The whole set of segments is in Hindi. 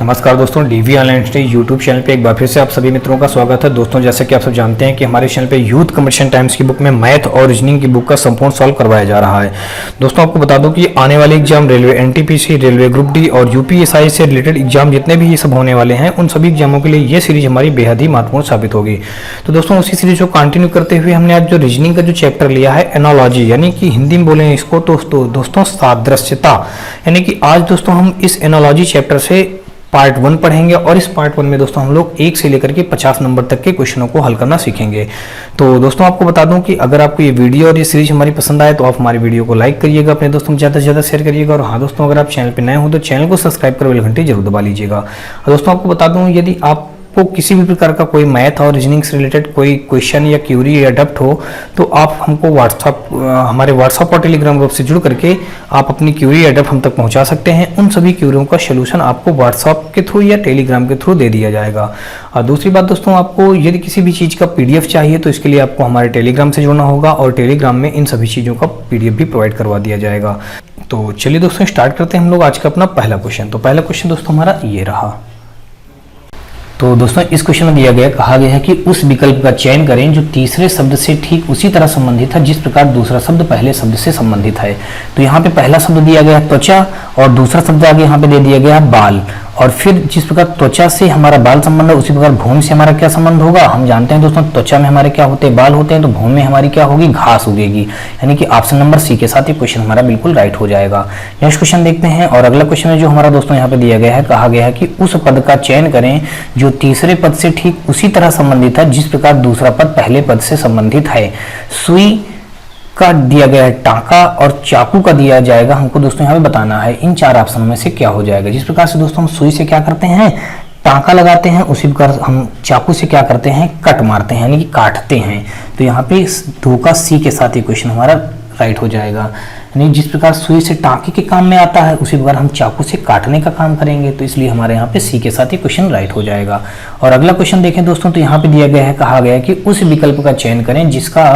नमस्कार दोस्तों, DV online study YouTube channel पे एक बार फिर से आप सभी मित्रों का स्वागत है। दोस्तों, जैसे कि आप सब जानते हैं कि हमारे चैनल पे यूथ कॉम्पिटिशन टाइम्स की बुक में मैथ और रीजनिंग की बुक का संपूर्ण सॉल्व करवाया जा रहा है। दोस्तों, आपको बता दूं कि आने वाले exam railway NTPC, railway group D और यूपीएसआई से रिलेटेड एग्जाम जितने भी ये सब होने वाले हैं, उन सभी एग्जामों के लिए ये सीरीज हमारी बेहद ही महत्वपूर्ण साबित होगी। तो दोस्तों, उसी सीरीज को कंटिन्यू करते हुए हमने आज जो रीजनिंग का जो चैप्टर लिया है एनालॉजी, यानी कि हिंदी में बोले इसको तो दोस्तों सादृश्यता, यानी कि आज दोस्तों हम इस एनालॉजी चैप्टर से पार्ट 1 पढ़ेंगे और इस पार्ट 1 में दोस्तों हम लोग 1 से लेकर के 50 नंबर तक के क्वेश्चनों को हल करना सीखेंगे। तो दोस्तों, आपको बता दूं कि अगर आपको ये वीडियो और ये सीरीज हमारी पसंद आए तो आप हमारी वीडियो को लाइक करिएगा, अपने दोस्तों को ज़्यादा से ज़्यादा शेयर करिएगा। और हाँ दोस्तों, अगर आप चैनल पर नए हो तो चैनल को सब्सक्राइब कर बेल घंटी जरूर दबा लीजिएगा। और दोस्तों, आपको बता दूँ, यदि आप को किसी भी प्रकार का कोई मैथ और रीजनिंग से रिलेटेड कोई क्वेश्चन या क्यूरी या डब्ट हो तो आप हमको हमारे व्हाट्सएप और टेलीग्राम ग्रुप से जुड़ करके आप अपनी क्यूरी या डब्ट हम तक पहुंचा सकते हैं। उन सभी क्यूरियों का सोल्यूशन आपको व्हाट्सएप के थ्रू या टेलीग्राम के थ्रू दे दिया जाएगा। और दूसरी बात दोस्तों, आपको यदि किसी भी चीज़ का पीडीएफ चाहिए तो इसके लिए आपको हमारे टेलीग्राम से जुड़ना होगा और टेलीग्राम में इन सभी चीज़ों का पीडीएफ भी प्रोवाइड करवा दिया जाएगा। तो चलिए दोस्तों, स्टार्ट करते हैं हम लोग आज का अपना पहला क्वेश्चन। तो पहला क्वेश्चन दोस्तों हमारा ये रहा। तो दोस्तों, इस क्वेश्चन में कहा गया है कि उस विकल्प का चयन करें जो तीसरे शब्द से ठीक उसी तरह संबंधित है जिस प्रकार दूसरा शब्द पहले शब्द से संबंधित है। तो यहाँ पे पहला शब्द दिया गया है त्वचा और दूसरा शब्द आगे यहाँ पे दे दिया गया है बाल। और फिर जिस प्रकार त्वचा से हमारा बाल संबंध है उसी प्रकार भूमि से हमारा क्या संबंध होगा। हम जानते हैं दोस्तों, त्वचा में हमारे क्या होते हैं, बाल होते हैं, तो भूमि में हमारी क्या होगी, घास उगेगी। यानी कि ऑप्शन नंबर सी के साथ ये क्वेश्चन हमारा बिल्कुल राइट हो जाएगा। नेक्स्ट क्वेश्चन देखते हैं। और अगला क्वेश्चन में जो हमारा दोस्तों यहाँ पे दिया गया है, कहा गया है कि उस पद का चयन करें जो तीसरे पद से ठीक उसी तरह संबंधित है जिस प्रकार दूसरा पद पहले पद से संबंधित है। सुई का दिया गया है टांका और चाकू का दिया जाएगा, हमको दोस्तों यहाँ पे बताना है इन चार ऑप्शन में से क्या हो जाएगा। जिस प्रकार से दोस्तों हम सुई से क्या करते हैं, टांका लगाते हैं, उसी प्रकार हम चाकू से क्या करते हैं, कट मारते हैं, यानी कि काटते हैं। तो यहाँ पे 2 का सी के साथ ये क्वेश्चन हमारा राइट हो जाएगा। यानी जिस प्रकार सुई से टांके के काम में आता है उसी प्रकार हम चाकू से काटने का काम करेंगे। तो इसलिए हमारे यहाँ पे सी के साथ ये क्वेश्चन राइट हो जाएगा। और अगला क्वेश्चन देखें दोस्तों, तो यहाँ पे दिया गया है, कहा गया है कि उस विकल्प का चयन करें जिसका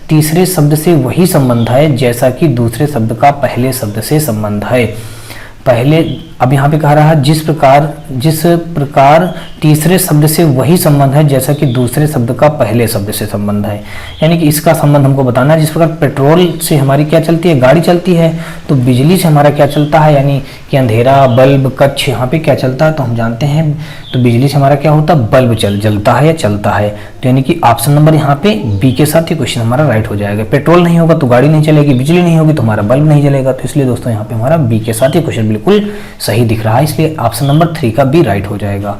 तीसरे शब्द से वही संबंध है जैसा कि दूसरे शब्द का पहले शब्द से संबंध है। पहले अब यहाँ पे कह रहा है जिस प्रकार तीसरे शब्द से वही संबंध है जैसा कि दूसरे शब्द का पहले शब्द से संबंध है। यानी कि इसका संबंध हमको बताना है। जिस प्रकार पेट्रोल से हमारी क्या चलती है, गाड़ी चलती है, तो बिजली से हमारा क्या चलता है, यानी कि अंधेरा, बल्ब, कच्छ यहाँ पे क्या चलता है, तो हम जानते हैं तो बिजली से हमारा क्या होता है, बल्ब जलता है या चलता है। तो यानी कि ऑप्शन नंबर यहाँ पे बी के साथ ये क्वेश्चन हमारा राइट हो जाएगा। पेट्रोल नहीं होगा तो गाड़ी नहीं चलेगी, बिजली नहीं होगी तो हमारा बल्ब नहीं जलेगा। तो इसलिए दोस्तों यहाँ पे हमारा बी के साथ ये क्वेश्चन बिल्कुल सही दिख रहा है, इसलिए ऑप्शन नंबर 3 का बी राइट हो जाएगा।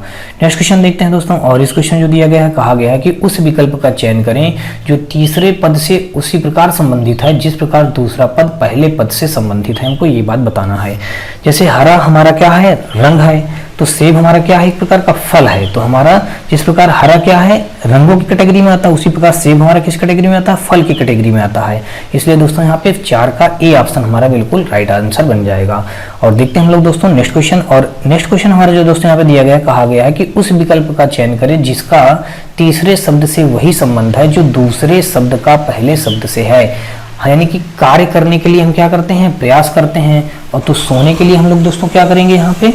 नेक्स्ट क्वेश्चन देखते हैं दोस्तों। और इस क्वेश्चन जो दिया गया है, कहा गया है कि उस विकल्प का चयन करें जो तीसरे पद से उसी प्रकार संबंधित है जिस प्रकार दूसरा पद पहले पद से संबंधित है। हमको ये बात बताना है। जैसे हरा हमारा क्या है, रंग है, तो सेब हमारा क्या है, एक प्रकार का फल है। तो हमारा जिस प्रकार हरा क्या है, रंगों की कैटेगरी में आता है, उसी प्रकार सेब हमारा किस कैटेगरी में आता है, फल की कैटेगरी में आता है। इसलिए दोस्तों यहाँ पे 4 का ए ऑप्शन हमारा बिल्कुल राइट आंसर बन जाएगा। और देखते हैं हम लोग दोस्तों नेक्स्ट क्वेश्चन। और नेक्स्ट क्वेश्चन हमारा जो दोस्तों यहाँ पे दिया गया है, कहा गया है कि उस विकल्प का चयन करें जिसका तीसरे शब्द से वही संबंध है जो दूसरे शब्द का पहले शब्द से है। यानी कि कार्य करने के लिए हम क्या करते हैं, प्रयास करते हैं। और तो सोने के लिए हम लोग दोस्तों क्या करेंगे यहाँ पे,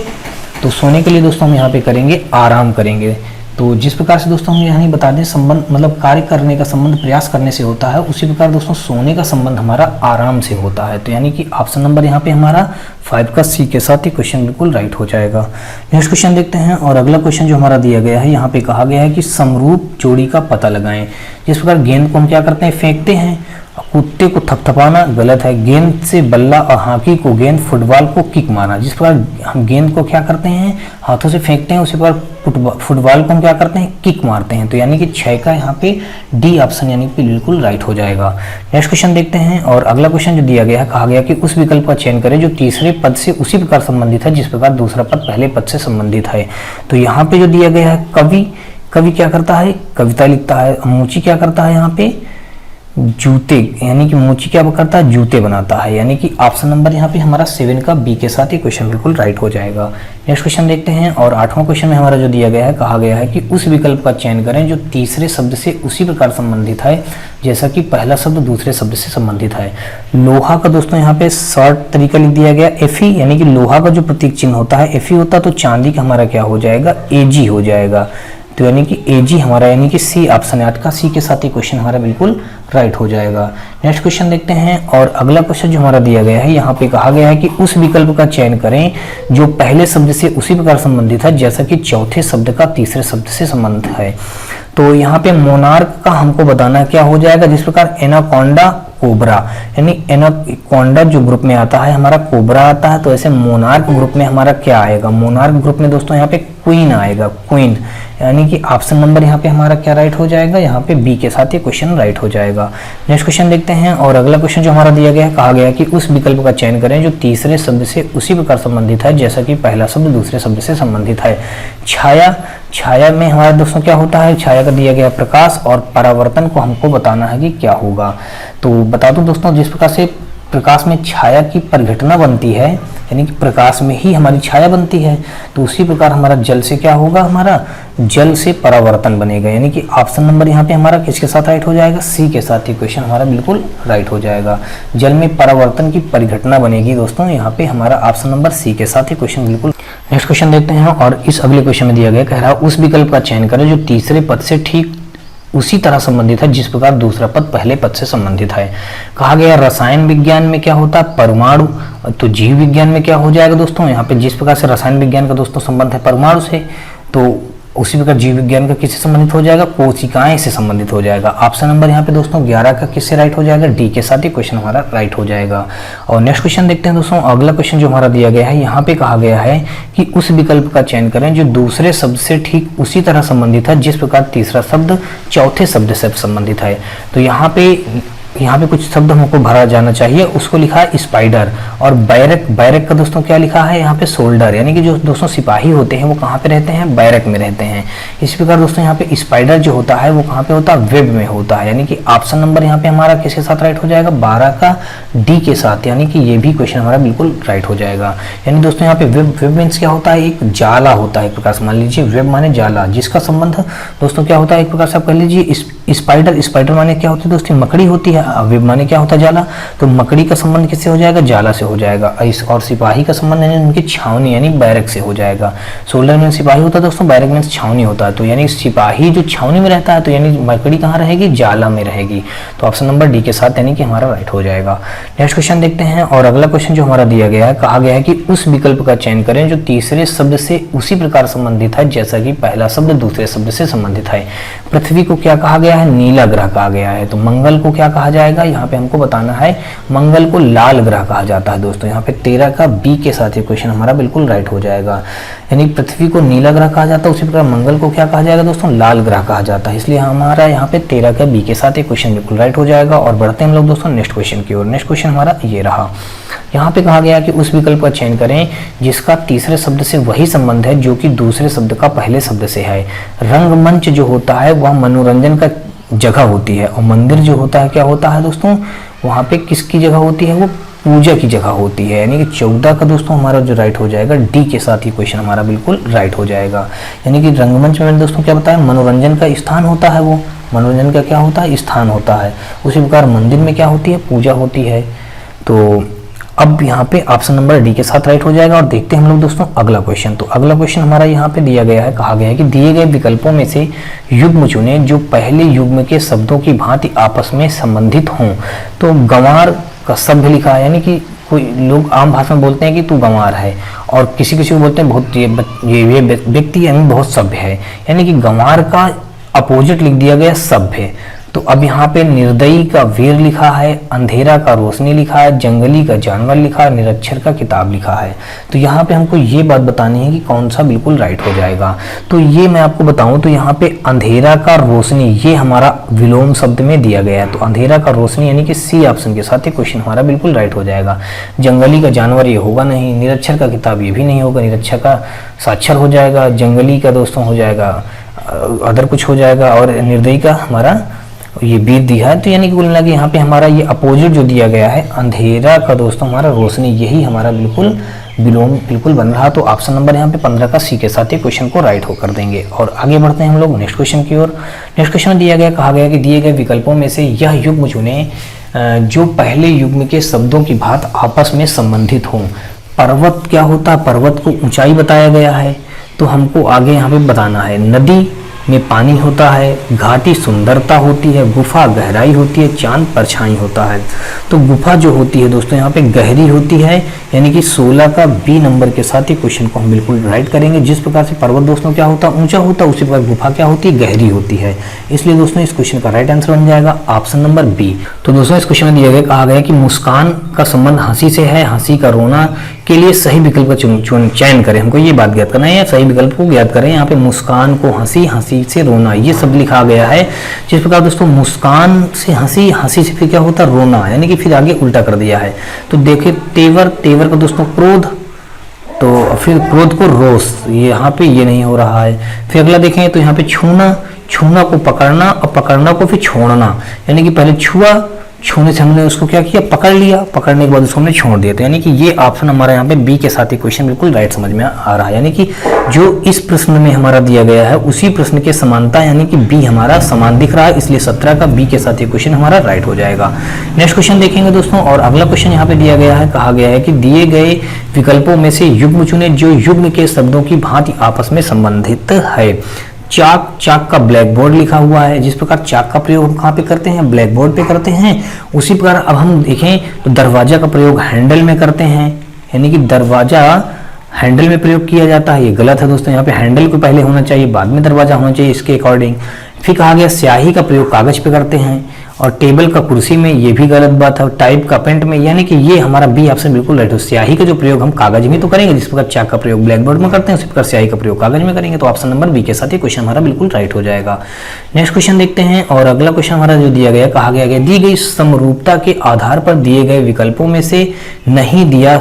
तो सोने के लिए दोस्तों हम यहाँ पे करेंगे आराम करेंगे। तो जिस प्रकार से दोस्तों हम यहाँ बता दें संबंध, मतलब कार्य करने का संबंध प्रयास करने से होता है, उसी प्रकार दोस्तों सोने का संबंध हमारा आराम से होता है। तो यानी कि ऑप्शन नंबर यहाँ पे हमारा 5 का सी के साथ ही क्वेश्चन बिल्कुल राइट हो जाएगा। नेक्स्ट क्वेश्चन देखते हैं। और अगला क्वेश्चन जो हमारा दिया गया है, यहाँ पे कहा गया है कि समरूप जोड़ी का पता लगाएं। जिस प्रकार गेंद को हम क्या करते हैं, फेंकते हैं, कुत्ते को थपथपाना गलत है, गेंद से बल्ला और हॉकी को गेंद, फुटबॉल को किक मारना। जिस प्रकार हम गेंद को क्या करते हैं, हाथों से फेंकते हैं, उसी प्रकार फुटबॉल को हम क्या करते हैं, किक मारते हैं। तो यानी कि 6 का यहाँ पे डी ऑप्शन यानी कि बिल्कुल राइट हो जाएगा। नेक्स्ट क्वेश्चन देखते हैं। और अगला क्वेश्चन जो दिया गया है, कहा गया कि उस विकल्प का चयन करें जो तीसरे पद से उसी प्रकार संबंधित है जिस प्रकार दूसरा पद पहले पद से संबंधित है। तो यहाँ पे जो दिया गया है, कवि क्या करता है, कविता लिखता है। अमुची क्या करता है, यहाँ पे जूते, यानी कि मोची क्या करता है, जूते बनाता है, यानी कि ऑप्शन नंबर यहाँ पे हमारा 7 का बी के साथ ये क्वेश्चन बिल्कुल राइट हो जाएगा। नेक्स्ट क्वेश्चन देखते हैं, और 8वां क्वेश्चन में हमारा जो दिया गया है, कहा गया है कि उस विकल्प का चयन करें जो तीसरे शब्द से उसी प्रकार संबंधित है जैसा कि पहला शब्द दूसरे शब्द से संबंधित है। लोहा का दोस्तों यहाँ पे शॉर्ट तरीका लिख दिया गया एफी, यानी कि लोहा का जो प्रतीक चिन्ह होता है एफी होता, तो चांदी का हमारा क्या हो जाएगा, एजी हो जाएगा। तो यानी कि एजी हमारा, यानी कि सी ऑप्शन 8 का सी के साथ ये क्वेश्चन हमारा बिल्कुल राइट हो जाएगा। नेक्स्ट क्वेश्चन देखते हैं, और अगला क्वेश्चन जो हमारा दिया गया है, यहाँ पे कहा गया है कि उस विकल्प का चयन करें जो पहले शब्द से उसी प्रकार संबंधित है जैसा कि चौथे शब्द का तीसरे शब्द से संबंध है। तो यहाँ पे मोनार्क का हमको बताना क्या हो जाएगा, जिस प्रकार एनाकोंडा कोबरा, यानी एनाकोंडा जो ग्रुप में आता है हमारा कोबरा आता है, तो ऐसे मोनार्क ग्रुप में हमारा क्या आएगा, मोनार्क ग्रुप में दोस्तों यहाँ पे क्वीन आएगा, क्वीन, यानी कि ऑप्शन नंबर यहाँ पे हमारा क्या राइट हो जाएगा, यहाँ पे बी के साथ ये क्वेश्चन राइट हो जाएगा। नेक्स्ट क्वेश्चन देखते हैं, और अगला क्वेश्चन जो हमारा दिया गया है, कहा गया है कि उस विकल्प का चयन करें जो तीसरे शब्द से उसी प्रकार संबंधित है जैसा कि पहला शब्द दूसरे शब्द से संबंधित है। छाया, छाया में हमारा दोस्तों क्या होता है, छाया का दिया गया प्रकाश, और परावर्तन को हमको बताना है कि क्या होगा। तो बता दूं दोस्तों, जिस प्रकार से प्रकाश में छाया की परिघटना बनती है, यानी कि प्रकाश में ही हमारी छाया बनती है, तो उसी प्रकार हमारा जल से क्या होगा, हमारा जल से परावर्तन बनेगा, यानी कि ऑप्शन नंबर यहाँ पे हमारा किसके साथ राइट हो जाएगा, सी के साथ ये क्वेश्चन हमारा बिल्कुल राइट हो जाएगा। जल में परावर्तन की परिघटना बनेगी दोस्तों, यहाँ पे हमारा ऑप्शन नंबर सी के साथ ये क्वेश्चन बिल्कुल। नेक्स्ट क्वेश्चन देखते हैं, और इस अगले क्वेश्चन में दिया गया, कह रहा है उस विकल्प का चयन करें जो तीसरे पद से ठीक उसी तरह संबंधित है जिस प्रकार दूसरा पद पहले पद से संबंधित है। कहा गया रसायन विज्ञान में क्या होता है, परमाणु, तो जीव विज्ञान में क्या हो जाएगा दोस्तों, यहाँ पे जिस प्रकार से रसायन विज्ञान का दोस्तों संबंध है परमाणु से, तो उसी प्रकार जीव विज्ञान का किससे संबंधित हो जाएगा, कोशिकाएं से संबंधित हो जाएगा। ऑप्शन नंबर यहाँ पे दोस्तों 11 का किससे राइट हो जाएगा, डी के साथ ही क्वेश्चन हमारा राइट हो जाएगा। और नेक्स्ट क्वेश्चन देखते हैं दोस्तों, अगला क्वेश्चन जो हमारा दिया गया है, यहाँ पे कहा गया है कि उस विकल्प का चयन करें जो दूसरे शब्द से ठीक उसी तरह संबंधित है जिस प्रकार तीसरा शब्द चौथे शब्द से संबंधित है। तो यहाँ पे कुछ शब्द हमको भरा जाना चाहिए, उसको लिखा है स्पाइडर, और बैरक, बैरक का दोस्तों क्या लिखा है यहाँ पे, सोल्डर, यानी कि जो दोस्तों सिपाही होते हैं वो कहाँ पे रहते हैं, बैरक में रहते हैं। इसी प्रकार दोस्तों यहाँ पे स्पाइडर जो होता है वो कहाँ पे होता है, वेब में होता है, यानी कि ऑप्शन नंबर यहाँ पे हमारा किसके साथ राइट हो जाएगा, 12 का डी के साथ, यानी कि ये भी क्वेश्चन हमारा बिल्कुल राइट हो जाएगा। यानी दोस्तों यहाँ पे वेब, वेब मीन्स क्या होता है, एक जाला होता है एक प्रकार से, मान लीजिए वेब माने जाला, जिसका संबंध दोस्तों क्या होता है, एक प्रकार से आप कह लीजिए स्पाइडर, स्पाइडर माने क्या होती है दोस्तों, मकड़ी होती है, वेब माने क्या होता है, जाला, तो मकड़ी का संबंध किससे हो जाएगा, जाला से हो जाएगा। और सिपाही का संबंध यानी उनकी छावनी यानी बैरक से हो जाएगा। सोल्डर में सिपाही होता है दोस्तों, बैरक में छावनी होता है, तो यानी सिपाही जो छावनी में रहता है, तो यानी मकड़ी कहाँ रहेगी, जाला में रहेगी। तो ऑप्शन नंबर डी के साथ यानी कि हमारा राइट हो जाएगा। नेक्स्ट क्वेश्चन देखते हैं, और अगला क्वेश्चन जो हमारा दिया गया है, कहा गया है कि उस विकल्प का चयन करें जो तीसरे शब्द से उसी प्रकार संबंधित है जैसा कि पहला शब्द दूसरे शब्द से संबंधित है। पृथ्वी को क्या कहा गया है, नीला ग्रह कहा गया है। तो मंगल को क्या कहा जाएगा, यहाँ पे हमको बताना है, मंगल को लाल ग्रह कहा जाता है दोस्तों। यहाँ पे 13 का बी के साथ ये क्वेश्चन हमारा बिल्कुल राइट हो जाएगा। यानी पृथ्वी को नीला ग्रह कहा जाता है, उसी प्रकार मंगल को क्या कहा जाएगा दोस्तों, लाल ग्रह कहा जाता है, इसलिए हमारा यहाँ पे 13 का बी के साथ ये क्वेश्चन बिल्कुल राइट हो जाएगा। और बढ़ते हैं हम लोग दोस्तों नेक्स्ट क्वेश्चन की ओर। नेक्स्ट क्वेश्चन हमारा ये रहा, यहाँ पे कहा गया कि उस विकल्प का चयन करें जिसका तीसरे शब्द से वही संबंध है जो कि दूसरे शब्द का पहले शब्द से है। रंगमंच जो होता है वह मनोरंजन का जगह होती है, और मंदिर जो होता है क्या होता है दोस्तों, वहाँ पे किसकी जगह होती है, वो पूजा की जगह होती है। यानी कि 14 का दोस्तों हमारा जो राइट हो जाएगा डी के साथ ही क्वेश्चन हमारा बिल्कुल राइट हो जाएगा। यानी कि रंगमंच में दोस्तों क्या बताया, मनोरंजन का स्थान होता है, वो मनोरंजन का क्या होता है, स्थान होता है। उसी प्रकार मंदिर में क्या होती है, पूजा होती है। तो अब यहाँ पे ऑप्शन नंबर डी के साथ राइट हो जाएगा। और देखते हैं हम लोग दोस्तों अगला क्वेश्चन। तो अगला क्वेश्चन हमारा यहाँ पे दिया गया है, कहा गया है कि दिए गए विकल्पों में से युग्म चुनें जो पहले युग्म के शब्दों की भांति आपस में संबंधित हों। तो गंवार का शब्द लिखा है, यानी कि कोई लोग आम भाषा में बोलते हैं कि तू गंवार है, और किसी किसी को बोलते हैं बहुत ये व्यक्ति यानी बहुत सभ्य है। यानी कि गंवार का अपोजिट लिख दिया गया सभ्य है। तो अब यहाँ पे निर्दयी का वीर लिखा है, अंधेरा का रोशनी लिखा है, जंगली का जानवर लिखा है, निरक्षर का किताब लिखा है। तो यहाँ पे हमको ये बात बतानी है कि कौन सा बिल्कुल राइट हो जाएगा। तो ये मैं आपको बताऊं तो यहाँ पे अंधेरा का रोशनी ये हमारा विलोम शब्द में दिया गया है। तो अंधेरा का रोशनी यानी कि सी ऑप्शन के साथ ये क्वेश्चन हमारा बिल्कुल राइट हो जाएगा। जंगली का जानवर ये होगा नहीं, निरक्षर का किताब ये भी नहीं होगा, निरक्षर का साक्षर हो जाएगा, जंगली का दोस्तों हो जाएगा अदर कुछ हो जाएगा, और निर्दयी का हमारा ये बी दिया है, तो यानी कि कुल मिला के यहाँ पे हमारा ये अपोजिट जो दिया गया है अंधेरा का दोस्तों हमारा रोशनी, यही हमारा बिल्कुल विलोम बिल्कुल बन रहा। तो ऑप्शन नंबर यहाँ पे 15 का सी के साथ ही क्वेश्चन को राइट हो कर देंगे। और आगे बढ़ते हैं हम लोग नेक्स्ट क्वेश्चन की ओर। नेक्स्ट क्वेश्चन में दिया गया, कहा गया कि दिए गए विकल्पों में से यह युग्म चुने जो पहले युग्म के शब्दों की भांति आपस में संबंधित हों। पर्वत क्या होता है, पर्वत को ऊंचाई बताया गया है, तो हमको आगे यहाँ पे बताना है। नदी में पानी होता है, घाटी सुंदरता होती है, गुफा गहराई होती है, चांद परछाई होता है। तो गुफा जो होती है दोस्तों यहाँ पे गहरी होती है, यानी कि 16 का बी नंबर के साथ ही क्वेश्चन को हम बिल्कुल राइट करेंगे। जिस प्रकार से पर्वत दोस्तों क्या होता है, ऊंचा होता है, उसी प्रकार गुफा क्या होती है, गहरी होती है। इसलिए दोस्तों इस क्वेश्चन का राइट आंसर बन जाएगा ऑप्शन नंबर बी। तो दोस्तों इस क्वेश्चन में दिया गया, कहा गया कि मुस्कान का संबंध हंसी से है, हंसी का रोना के लिए सही विकल्प का चयन करें। हमको ये बात ज्ञात करना है, सही विकल्प को ज्ञात करें। यहाँ पे मुस्कान को हंसी, हंसी से रोना, ये सब लिखा गया है। जिस प्रकार दोस्तों मुस्कान से हंसी, हंसी से फिर क्या होता है, रोना, यानी कि फिर आगे उल्टा कर दिया है। तो देखिए तेवर, तेवर का दोस्तों क्रोध, तो फिर क्रोध को रोष, यहाँ पे ये नहीं हो रहा है। फिर अगला देखें तो यहाँ पे छूना, छूना को पकड़ना और पकड़ना को फिर छोड़ना, यानी कि पहले छुआ, छूने से हमने उसको क्या किया, पकड़ लिया, पकड़ने के बाद उसको हमने छोड़ दिया। तो यानी कि ये ऑप्शन हमारा यहाँ पे बी के साथ ही क्वेश्चन बिल्कुल राइट समझ में आ रहा है। यानी कि जो इस प्रश्न में हमारा दिया गया है उसी प्रश्न के समानता, यानी कि बी हमारा समान दिख रहा है, इसलिए 17 का बी के साथ ये क्वेश्चन हमारा राइट हो जाएगा। नेक्स्ट क्वेश्चन देखेंगे दोस्तों, और अगला क्वेश्चन यहाँ पे दिया गया है, कहा गया है कि दिए गए विकल्पों में से युग्म चुने जो युग्म के शब्दों की भांति आपस में संबंधित है। चाक, चाक का ब्लैक बोर्ड लिखा हुआ है। जिस प्रकार चाक का प्रयोग हम कहाँ पे करते हैं, ब्लैक बोर्ड पे करते हैं, उसी प्रकार अब हम देखें तो दरवाजा का प्रयोग हैंडल में करते हैं, यानी कि दरवाजा हैंडल में प्रयोग किया जाता है। ये गलत है दोस्तों, यहाँ पे हैंडल को पहले होना चाहिए, बाद में दरवाजा होना चाहिए इसके अकॉर्डिंग। फिर कहा गया स्याही का प्रयोग कागज पे करते हैं, और टेबल का कुर्सी में, ये भी गलत बात है। टाइप का पेंट में, यानी कि ये हमारा बी ऑप्शन बिल्कुल राइट है। स्याही का जो प्रयोग हम कागज में तो करेंगे, जिस प्रकार चाक का प्रयोग ब्लैक बोर्ड में करते हैं, उसी प्रकार स्याही का प्रयोग कागज में करेंगे। तो ऑप्शन नंबर बी के साथ ही क्वेश्चन हमारा बिल्कुल राइट हो जाएगा। नेक्स्ट क्वेश्चन देखते हैं, और अगला क्वेश्चन हमारा जो दिया गया, कहा गया कि दी गई समरूपता के आधार पर दिए गए विकल्पों में से नहीं दिया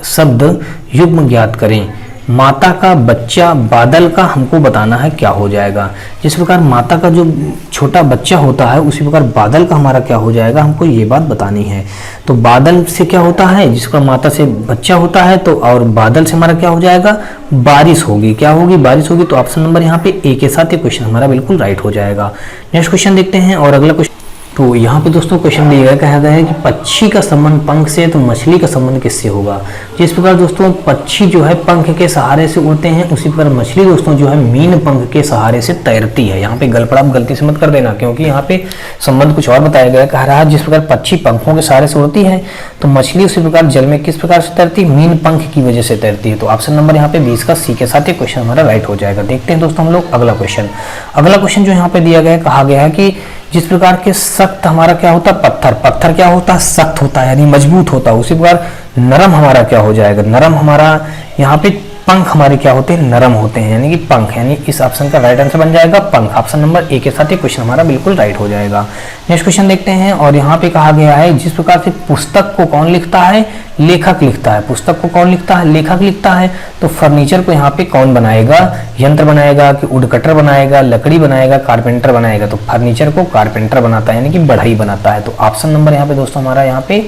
शब्द युग्म ज्ञात करें। माता का बच्चा बादल का हमको बताना है क्या हो जाएगा। जिस प्रकार माता का जो छोटा बच्चा होता है, उसी प्रकार बादल का हमारा क्या हो जाएगा, हमको ये बात बतानी है। तो बादल से क्या होता है, जिस प्रकार माता से बच्चा होता है, तो और बादल से हमारा क्या हो जाएगा, बारिश होगी। क्या होगी, बारिश होगी। तो ऑप्शन नंबर यहाँ पे ए के साथ ये क्वेश्चन हमारा बिल्कुल राइट हो जाएगा। नेक्स्ट क्वेश्चन देखते हैं, और अगला क्वेश्चन, तो यहाँ पे दोस्तों क्वेश्चन दिया गया, कहा गया है कि पक्षी का संबंध पंख से, तो मछली का संबंध किससे होगा। जिस प्रकार दोस्तों पक्षी जो है पंख के सहारे से उड़ते हैं, उसी प्रकार मछली दोस्तों जो है मीन पंख के सहारे से तैरती है। यहाँ पे गलपड़ा गलती से मत कर देना, क्योंकि यहाँ पे संबंध कुछ और बताया गया। कह रहा है जिस प्रकार पक्षी पंखों के सहारे से उड़ती है, तो मछली उसी प्रकार जल में किस प्रकार से तैरती है, मीन पंख की वजह से तैरती है। तो ऑप्शन नंबर यहाँ पे 20 का सी के साथ ही क्वेश्चन हमारा राइट हो जाएगा। देखते हैं दोस्तों हम लोग अगला क्वेश्चन। अगला क्वेश्चन जो यहाँ पे दिया गया है, कहा गया है कि जिस प्रकार के सख्त हमारा क्या होता है, पत्थर, पत्थर क्या होता है, सख्त होता है, यानी मजबूत होता है। उसी प्रकार नरम हमारा क्या हो जाएगा, नरम हमारा यहाँ पे पंख हमारे क्या होते हैं, नरम होते हैं, यानी कि पंख, यानी इस ऑप्शन का राइट आंसर बन जाएगा पंख। ऑप्शन नंबर ए के साथ ही क्वेश्चन हमारा बिल्कुल राइट हो जाएगा। नेक्स्ट क्वेश्चन देखते हैं, और यहाँ पे कहा गया है जिस प्रकार से पुस्तक को कौन लिखता है, लेखक लिखता है। पुस्तक को कौन लिखता है, लेखक लिखता है। तो फर्नीचर को यहाँ पे कौन बनाएगा, यंत्र बनाएगा कि वुडकटर बनाएगा, लकड़ी बनाएगा, कारपेंटर बनाएगा। तो फर्नीचर को कारपेंटर बनाता है, यानी कि बढ़ई बनाता है। तो ऑप्शन नंबर यहाँ पे दोस्तों हमारा यहाँ पे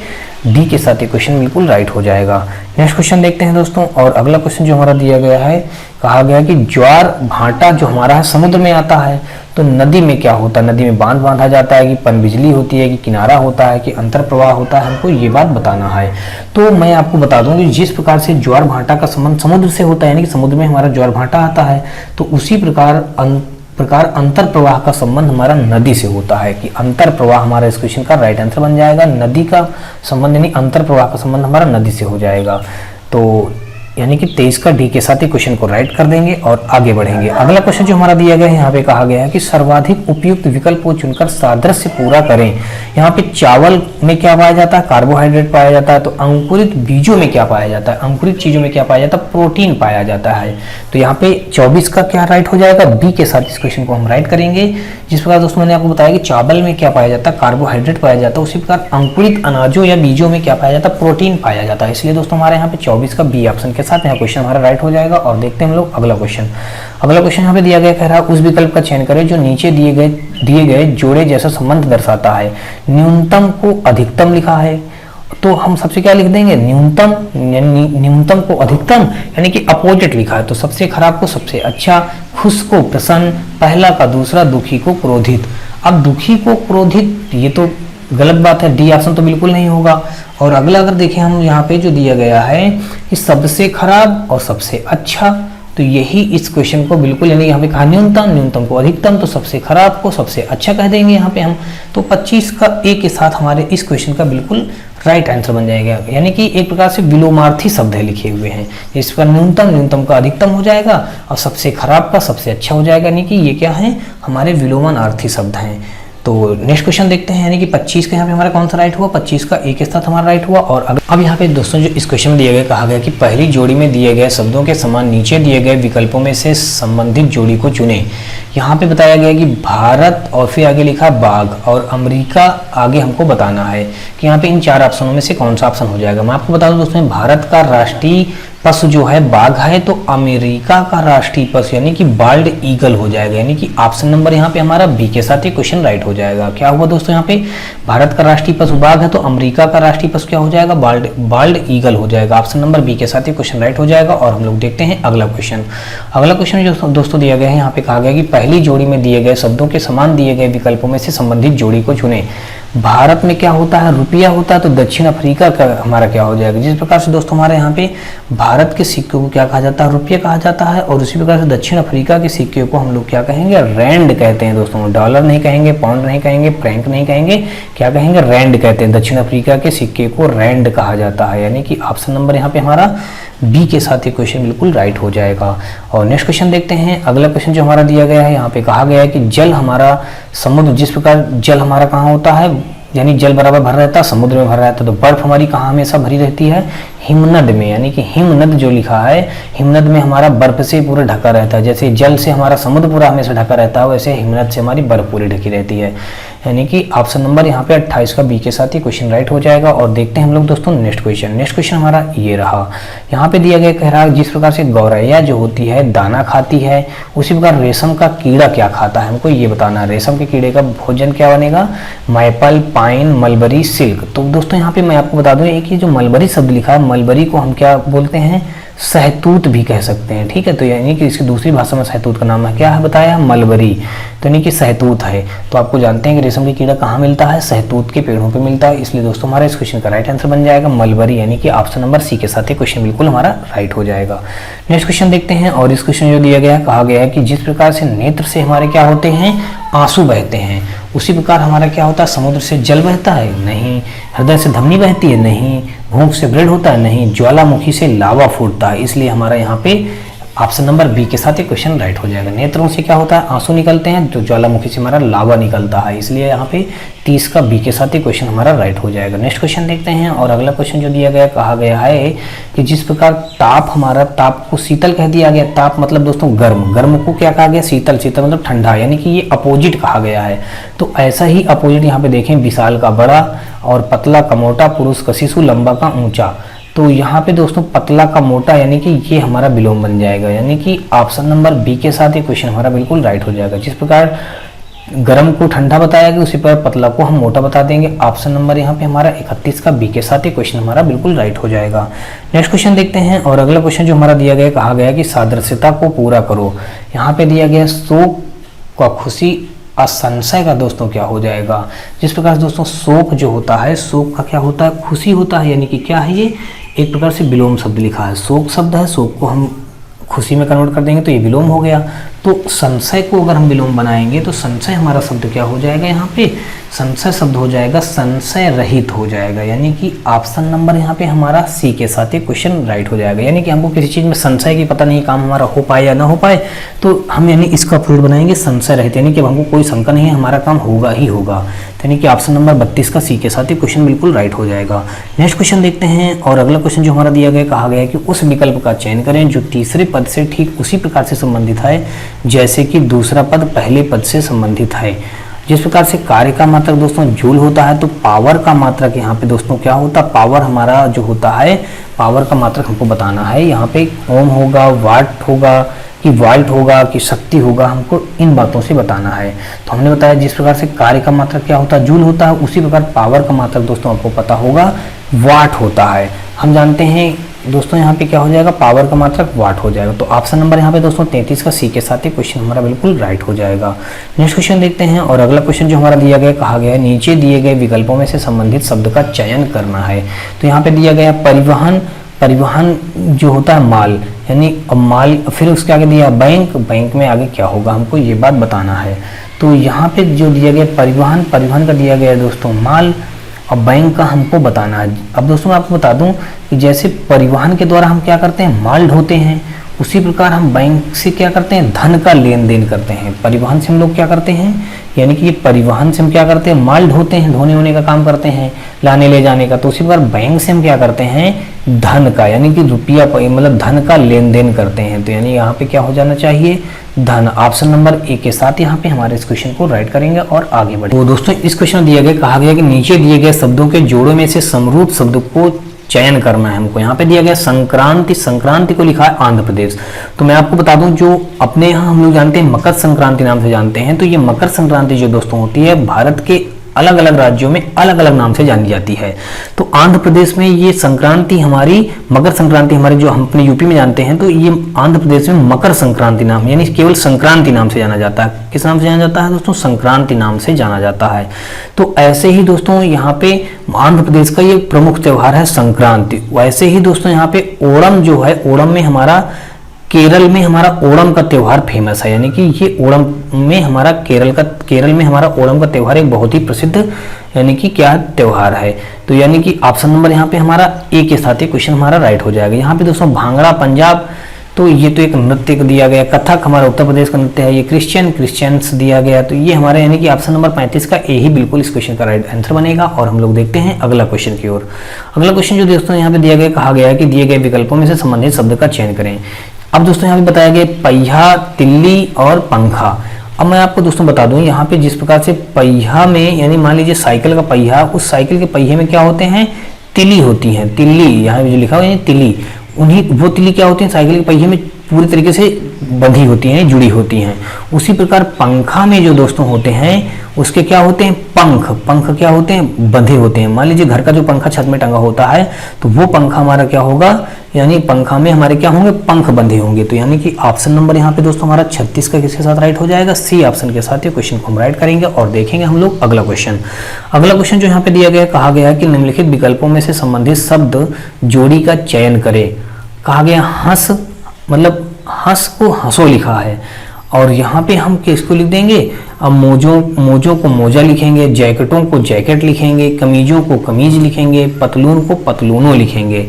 डी के साथ ये क्वेश्चन बिल्कुल राइट हो जाएगा। नेक्स्ट क्वेश्चन देखते हैं दोस्तों, और अगला क्वेश्चन जो हमारा दिया गया है, कहा गया कि ज्वार भाटा जो हमारा है समुद्र में आता है, तो नदी में क्या होता है, नदी में बांध बांधा जाता है कि पनबिजली होती है कि किनारा होता है कि अंतर प्रवाह होता है, हमको ये बात बताना है। तो मैं आपको बता दूं कि जिस प्रकार से ज्वार भाटा का संबंध समुद्र से होता है, यानी कि समुद्र में हमारा ज्वार भाटा आता है, तो उसी प्रकार अंतर प्रवाह का संबंध हमारा नदी से होता है कि अंतर प्रवाह हमारा इस क्वेश्चन का राइट आंसर बन जाएगा। नदी का संबंध यानी अंतर प्रवाह का संबंध हमारा नदी से हो जाएगा। तो यानी कि 23 का डी के साथ ही क्वेश्चन को राइट कर देंगे और आगे बढ़ेंगे। अगला क्वेश्चन जो हमारा दिया गया है, यहाँ पे कहा गया है कि सर्वाधिक उपयुक्त विकल्प को चुनकर सादृश्य पूरा करें। यहाँ पे चावल में क्या पाया जाता है, कार्बोहाइड्रेट पाया जाता है। तो अंकुरित बीजों में क्या पाया जाता है, अंकुरित चीजों में क्या पाया जाता है, प्रोटीन पाया जाता है। तो यहाँ पे 24 का क्या राइट हो जाएगा, बी के साथ इस क्वेश्चन को हम राइट करेंगे। जिस प्रकार दोस्तों मैंने आपको बताया कि चावल में क्या पाया जाता है, कार्बोहाइड्रेट पाया जाता है, उसी प्रकार अंकुरित अनाजों या बीजों में क्या पाया जाता है, प्रोटीन पाया जाता है। इसलिए दोस्तों हमारे यहाँ पे 24 का बी ऑप्शन के साथ यहाँ क्वेश्चन हमारा राइट हो जाएगा। और देखते हैं हम लोग अगला क्वेश्चन। अगला क्वेश्चन यहाँ पे दिया गया, कह रहा है उस विकल्प का चयन करें जो नीचे दिए गए जोड़े जैसा संबंध दर्शाता है। न्यूनतम को अधिकतम लिखा है, तो हम सबसे क्या लिख देंगे, न्यूनतम, न्यूनतम को अधिकतम, यानी कि अपोजिट लिखा है। तो सबसे खराब को सबसे अच्छा, खुश को प्रसन्न, पहला का दूसरा, दुखी को क्रोधित। अब दुखी को क्रोधित ये तो गलत बात है, डी ऑप्शन तो बिल्कुल नहीं होगा। और अगला अगर देखें हम यहाँ पे जो दिया गया है कि सबसे खराब और सबसे अच्छा, तो यही इस क्वेश्चन को बिल्कुल, यानी यहाँ पे कहा न्यूनतम, न्यूनतम को अधिकतम, तो सबसे खराब को सबसे अच्छा कह देंगे यहाँ पे हम। तो 25 का ए के साथ हमारे इस क्वेश्चन का बिल्कुल राइट आंसर बन जाएगा। यानी कि एक प्रकार से विलोमार्थी शब्द है लिखे हुए हैं, जिसका न्यूनतम, न्यूनतम का अधिकतम हो जाएगा और सबसे खराब का सबसे अच्छा हो जाएगा। यानी कि ये क्या है, हमारे विलोमार्थी शब्द हैं। तो नेक्स्ट क्वेश्चन देखते हैं, यानी कि 25 का यहाँ पे हमारा कौन सा राइट हुआ, 25 का एक के साथ हमारा राइट हुआ। और अब यहाँ पे दोस्तों जो इस क्वेश्चन में दिया गया, कहा गया कि पहली जोड़ी में दिए गए शब्दों के समान नीचे दिए गए विकल्पों में से संबंधित जोड़ी को चुने। यहाँ पे बताया गया कि भारत और फिर आगे लिखा बाघ और अमेरिका आगे हमको बताना है कि यहाँ पे इन 4 ऑप्शनों में से कौन सा ऑप्शन हो जाएगा। मैं आपको बता दूं दोस्तों, भारत का राष्ट्रीय पशु जो है बाघ है, तो अमेरिका का राष्ट्रीय पशु यानी कि बाल्ड ईगल हो जाएगा। यानी कि ऑप्शन नंबर यहाँ पे हमारा बी के साथ ये क्वेश्चन राइट हो जाएगा। क्या हुआ दोस्तों, यहाँ पे भारत का राष्ट्रीय पशु बाघ है, तो अमेरिका का राष्ट्रीय पशु क्या हो जाएगा, बाल्ड ईगल हो जाएगा। ऑप्शन नंबर बी के साथ ये क्वेश्चन राइट हो जाएगा। और हम लोग देखते हैं अगला क्वेश्चन। अगला क्वेश्चन जो दोस्तों दिया गया है, यहाँ पे कहा गया कि पहली जोड़ी में दिए गए शब्दों के समान दिए गए विकल्पों में से संबंधित जोड़ी को चुने। भारत में क्या होता है, रुपया होता है, तो दक्षिण अफ्रीका का हमारा क्या हो जाएगा। जिस प्रकार से दोस्तों हमारे यहाँ पे भारत के सिक्के को क्या कहा जाता है, रुपया कहा जाता है, और उसी प्रकार से दक्षिण अफ्रीका के सिक्के को हम लोग क्या कहेंगे, रैंड कहते हैं दोस्तों। डॉलर नहीं कहेंगे, पाउंड नहीं कहेंगे, फ्रैंक नहीं कहेंगे, क्या कहेंगे, रैंड कहते हैं। दक्षिण अफ्रीका के सिक्के को रैंड कहा जाता है। यानी कि ऑप्शन नंबर यहाँ पे हमारा बी के साथ ये क्वेश्चन बिल्कुल राइट हो जाएगा। और नेक्स्ट क्वेश्चन देखते हैं। अगला क्वेश्चन जो हमारा दिया गया है, यहाँ पे कहा गया है कि जल हमारा समुद्र, जिस प्रकार जल हमारा कहाँ होता है, यानी जल बराबर भर रहता है, समुद्र में भर रहता है, तो बर्फ हमारी कहाँ हमेशा भरी रहती है, हिमनद में। यानी कि हिमनद जो लिखा है, हिमनद में हमारा बर्फ से पूरा ढका रहता है। जैसे जल से हमारा समुद्र पूरा हमेशा ढका रहता है, वैसे हिमनद से हमारी बर्फ पूरी ढकी रहती है। यानी कि ऑप्शन नंबर यहाँ पे 28 का बी के साथ ही क्वेश्चन राइट हो जाएगा। और देखते हैं हम लोग दोस्तों नेक्स्ट क्वेश्चन। नेक्स्ट क्वेश्चन हमारा ये रहा, यहाँ पे दिया गया, कह रहा है जिस प्रकार से गौरैया जो होती है दाना खाती है, उसी प्रकार रेशम का कीड़ा क्या खाता है, हमको ये बताना है। रेशम के कीड़े का भोजन क्या बनेगा, मैपल, पाइन, मलबरी, सिल्क। तो दोस्तों यहाँ पे मैं आपको बता दूं, एक ये जो मलबरी शब्द लिखा है, मलबरी को हम क्या बोलते हैं, सहतूत भी कह सकते हैं। ठीक है, तो यानी कि इसकी दूसरी भाषा में सहतूत का नाम है, क्या है बताया, मलबरी। तो यानी कि सहतूत है। तो आपको जानते हैं कि रेशम की कीड़ा कहाँ मिलता है, सहतूत के पेड़ों पे मिलता है। इसलिए दोस्तों हमारा इस क्वेश्चन का राइट आंसर बन जाएगा मलबरी। यानी कि ऑप्शन नंबर सी के साथ ये क्वेश्चन बिल्कुल हमारा राइट हो जाएगा। नेक्स्ट क्वेश्चन देखते हैं। और इस क्वेश्चन जो दिया गया है, कहा गया है कि जिस प्रकार से नेत्र से हमारे क्या होते हैं, आंसू बहते हैं, उसी प्रकार हमारा क्या होता है, समुद्र से जल बहता है, नहीं। हृदय से धमनी बहती है, नहीं। भूख से ब्रेड होता है, नहीं। ज्वालामुखी से लावा फूटता है। इसलिए हमारा यहाँ पे ऑप्शन नंबर बी के साथ ये क्वेश्चन राइट हो जाएगा। नेत्रों से क्या होता है, आंसू निकलते हैं, जो ज्वालामुखी से हमारा लावा निकलता है। इसलिए यहाँ पे 30 का बी के साथ ये क्वेश्चन हमारा राइट हो जाएगा। नेक्स्ट क्वेश्चन देखते हैं। और अगला क्वेश्चन जो दिया गया, कहा गया है कि जिस प्रकार ताप, हमारा ताप को शीतल कह दिया गया। ताप मतलब दोस्तों गर्म, गर्म को क्या कहा गया, शीतल, शीतल मतलब ठंडा। यानी कि ये अपोजिट कहा गया है। तो ऐसा ही अपोजिट यहाँ पे देखें, विशाल का बड़ा और पतला का मोटा, पुरुष का शिशु, लंबा का ऊंचा। तो यहाँ पे दोस्तों पतला का मोटा, यानी कि ये हमारा विलोम बन जाएगा। यानी कि ऑप्शन नंबर बी के साथ ये क्वेश्चन हमारा बिल्कुल राइट हो जाएगा। जिस प्रकार गर्म को ठंडा बताया गया, उसी पर पतला को हम मोटा बता देंगे। ऑप्शन नंबर यहाँ पे हमारा 31 का बी के साथ ये क्वेश्चन हमारा बिल्कुल राइट हो जाएगा। नेक्स्ट क्वेश्चन देखते हैं। और अगला क्वेश्चन जो हमारा दिया गया, कहा गया कि सादृश्यता को पूरा करो। यहाँ पे दिया गया शोक का खुशी, असंशय का दोस्तों क्या हो जाएगा। जिस प्रकार दोस्तों शोक जो होता है, शोक का क्या होता है, खुशी होता है। यानी कि क्या है, ये एक प्रकार से विलोम शब्द लिखा है। शोक शब्द है, शोक को हम खुशी में कन्वर्ट कर देंगे तो ये विलोम हो गया। तो संशय को अगर हम विलोम बनाएंगे तो संशय हमारा शब्द क्या हो जाएगा, यहाँ पे संशय शब्द हो जाएगा संशय रहित हो जाएगा। यानी कि ऑप्शन नंबर यहाँ पे हमारा सी के साथ ये क्वेश्चन राइट हो जाएगा। यानी कि हमको किसी चीज़ में संशय की पता नहीं, काम हमारा हो पाए या ना हो पाए, तो हम यानी इसका फुल बनाएंगे संशय रहित। यानी कि अब हमको कोई शंका नहीं है, हमारा काम होगा ही होगा। तो यानी कि ऑप्शन नंबर 32 का सी के साथ ये क्वेश्चन बिल्कुल राइट हो जाएगा। नेक्स्ट क्वेश्चन देखते हैं। और अगला क्वेश्चन जो हमारा दिया गया, कहा गया कि उस विकल्प का चयन करें जो तीसरे पद से ठीक उसी प्रकार से संबंधित है जैसे कि दूसरा पद पहले पद से संबंधित है। जिस प्रकार से कार्य का मात्रक दोस्तों जूल होता है, तो पावर का मात्रक यहाँ पे दोस्तों क्या होता है, पावर हमारा जो होता है, पावर का मात्रक हमको बताना है। यहाँ पे ओम होगा, वाट होगा कि वाल्ट होगा कि शक्ति होगा, हमको इन बातों से बताना है। तो हमने बताया जिस प्रकार से कार्य का मात्रक क्या होता है, जूल होता है, उसी प्रकार पावर का मात्रक दोस्तों आपको पता होगा, वाट होता है। हम जानते हैं दोस्तों यहाँ पे क्या हो जाएगा, पावर का मात्रक वाट हो जाएगा। तो ऑप्शन नंबर यहाँ पे दोस्तों 33 का सी के साथ ही क्वेश्चन हमारा बिल्कुल राइट हो जाएगा। नेक्स्ट क्वेश्चन देखते हैं, और अगला क्वेश्चन जो हमारा दिया गया, कहा गया है नीचे दिए गए विकल्पों में से संबंधित शब्द का चयन करना है। तो यहाँ पे दिया गया परिवहन, परिवहन जो होता है माल, यानी माल, फिर उसके आगे दिया बैंक, बैंक में आगे क्या होगा हमको ये बात बताना है। तो यहाँ पे जो दिया गया परिवहन, परिवहन का दिया गया है दोस्तों माल, और बैंक का हमको बताना है। अब दोस्तों मैं आपको बता दूं कि जैसे परिवहन के द्वारा हम क्या करते हैं, माल ढोते हैं, उसी प्रकार हम बैंक से क्या करते हैं, धन का लेन देन करते हैं। परिवहन से हम लोग क्या करते हैं, यानी कि ये परिवहन से हम क्या करते हैं, माल ढोते हैं, ढोने होने का काम करते हैं, लाने ले जाने का। तो उसी प्रकार बैंक से हम क्या करते हैं, धन का, यानी कि रुपया मतलब धन का लेन देन करते हैं। तो यानी यहाँ पे क्या हो जाना चाहिए, धन। ऑप्शन नंबर ए के साथ यहाँ पे हमारे इस क्वेश्चन को राइट करेंगे और आगे बढ़े। तो दोस्तों इस क्वेश्चन में दिया गया, कहा गया कि नीचे दिए गए शब्दों के जोड़ों में से समरूप शब्द को चयन करना है हमको। यहाँ पे दिया गया संक्रांति, संक्रांति को लिखा है आंध्र प्रदेश। तो मैं आपको बता दूं, जो अपने यहाँ हम लोग जानते हैं मकर संक्रांति नाम से जानते हैं, तो ये मकर संक्रांति जो दोस्तों होती है भारत के अलग अलग राज्यों में अलग अलग नाम से जानी जाती है। तो आंध्र प्रदेश में ये संक्रांति हमारी, मकर संक्रांति हमारी जो हम अपने यूपी में जानते हैं, तो ये आंध्र प्रदेश में मकर संक्रांति नाम, यानी केवल संक्रांति नाम से जाना जाता है। किस नाम से जाना जाता है दोस्तों, संक्रांति नाम से जाना जाता है। तो ऐसे ही दोस्तों यहाँ पे आंध्र प्रदेश का ये प्रमुख त्योहार है संक्रांति। वैसे ही दोस्तों यहाँ पे ओणम जो है, ओणम में हमारा, केरल में हमारा ओणम का त्योहार फेमस है, यानी कि ये ओणम में हमारा केरल में हमारा ओणम का त्योहार एक बहुत ही प्रसिद्ध, यानी कि क्या त्योहार है। तो यानी कि ऑप्शन नंबर यहाँ पे हमारा ए के साथ ही क्वेश्चन हमारा राइट हो जाएगा। यहाँ पे दोस्तों भांगड़ा पंजाब, तो ये तो एक नृत्य को दिया गया। कथक हमारा उत्तर प्रदेश का नृत्य है। ये क्रिश्चियंस दिया गया, तो ये हमारे यानी कि ऑप्शन नंबर 35 का ए ही बिल्कुल इस क्वेश्चन का राइट आंसर बनेगा। और हम लोग देखते हैं अगला क्वेश्चन की ओर। अगला क्वेश्चन जो दोस्तों यहाँ पे दिया गया, कहा गया है कि दिए गए विकल्पों में से संबंधित शब्द का चयन करें। अब दोस्तों यहाँ पे बताया गया पहिया, तिल्ली और पंखा। अब मैं आपको दोस्तों बता दूं, यहाँ पे जिस प्रकार से पहिया में, यानी मान लीजिए साइकिल का पहिया, उस साइकिल के पहिए में क्या होते हैं, तिली होती है। तिल्ली यहाँ पे जो लिखा हुआ है तिली, उन्हीं वो तिली क्या होती है, साइकिल के पहिए में पूरी तरीके से बंधी होती हैं, जुड़ी होती हैं। उसी प्रकार पंखा में जो दोस्तों होते हैं, उसके क्या होते हैं, पंख, पंख क्या होते हैं, बंधे होते हैं। मान लीजिए घर का जो पंखा छत में टंगा होता है, तो वो पंखा हमारा क्या होगा, यानी पंखा में हमारे क्या होंगे, पंख बंधे होंगे। तो यानी कि ऑप्शन नंबर यहाँ पे दोस्तों हमारा 36 का किसके साथ राइट हो जाएगा, सी ऑप्शन के साथ ये क्वेश्चन को हम राइट करेंगे। और देखेंगे हम लोग अगला क्वेश्चन। अगला क्वेश्चन जो यहाँ पे दिया गया, कहा गया कि निम्नलिखित विकल्पों में से संबंधित शब्द जोड़ी का चयन करें। कहा गया हंस, मतलब हंस को हंसो लिखा है, और यहाँ पे हम किसको लिख देंगे, अब मोजों को मोजा लिखेंगे, जैकेटों को जैकेट लिखेंगे, कमीजों को कमीज लिखेंगे, पतलून को पतलूनों लिखेंगे।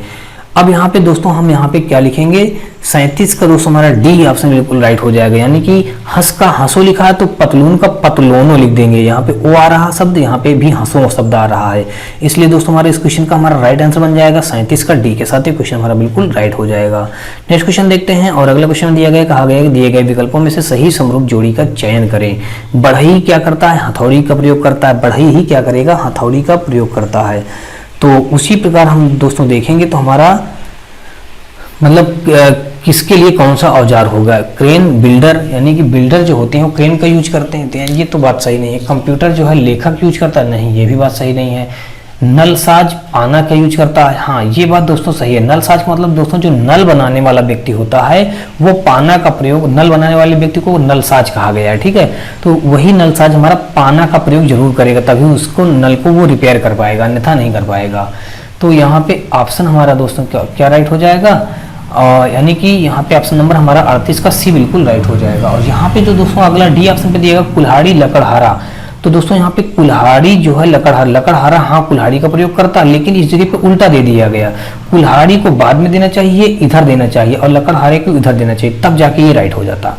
अब यहाँ पे दोस्तों हम यहाँ पे क्या लिखेंगे, 37 का दोस्तों हमारा डी ऑप्शन बिल्कुल राइट हो जाएगा। यानी कि हंस का हंसो लिखा है, तो पतलून का पतलूनों लिख देंगे। यहाँ पे ओ आ रहा शब्द, यहाँ पे भी हंसो शब्द आ रहा है, इसलिए दोस्तों हमारे इस क्वेश्चन का हमारा राइट आंसर बन जाएगा 37 का डी के साथ ये क्वेश्चन हमारा बिल्कुल राइट हो जाएगा। नेक्स्ट क्वेश्चन देखते हैं, और अगला क्वेश्चन दिया गया, कहा गया कि दिए गए विकल्पों में से सही समरूप जोड़ी का चयन करें। बढ़ई क्या करता है, हथौड़ी का प्रयोग करता है। बढ़ई ही क्या करेगा, हथौड़ी का प्रयोग करता है। तो उसी प्रकार हम दोस्तों देखेंगे तो हमारा मतलब किसके लिए कौन सा औजार होगा, क्रेन, बिल्डर, यानी कि बिल्डर जो होते हैं वो क्रेन का यूज करते हैं, तो ये तो बात सही नहीं है। कंप्यूटर जो है लेखक यूज करता है, नहीं ये भी बात सही नहीं है। नलसाज पाना का यूज करता है, हाँ ये बात दोस्तों सही है। नलसाज का मतलब दोस्तों जो नल बनाने वाला व्यक्ति होता है वो पाना का प्रयोग, नल बनाने वाले व्यक्ति को नलसाज कहा गया है, ठीक है। तो वही नलसाज हमारा पाना का प्रयोग जरूर करेगा, तभी उसको नल को वो रिपेयर कर पाएगा, अन्यथा नहीं कर पाएगा। तो यहाँ पे ऑप्शन हमारा दोस्तों क्या राइट हो जाएगा, यानी कि यहाँ पे ऑप्शन नंबर हमारा 38 का सी बिल्कुल राइट हो जाएगा। और यहाँ पे जो दोस्तों अगला डी ऑप्शन पे दिएगा कुल्हाड़ी लकड़हारा, तो दोस्तों यहाँ पे कुल्हाड़ी जो है लकड़हारा हाँ कुल्हाड़ी का प्रयोग करता है, लेकिन इस जगह पे उल्टा दे दिया गया। कुल्हाड़ी को बाद में देना चाहिए, इधर देना चाहिए, और लकड़हारे को इधर देना चाहिए, तब जाके ये राइट हो जाता।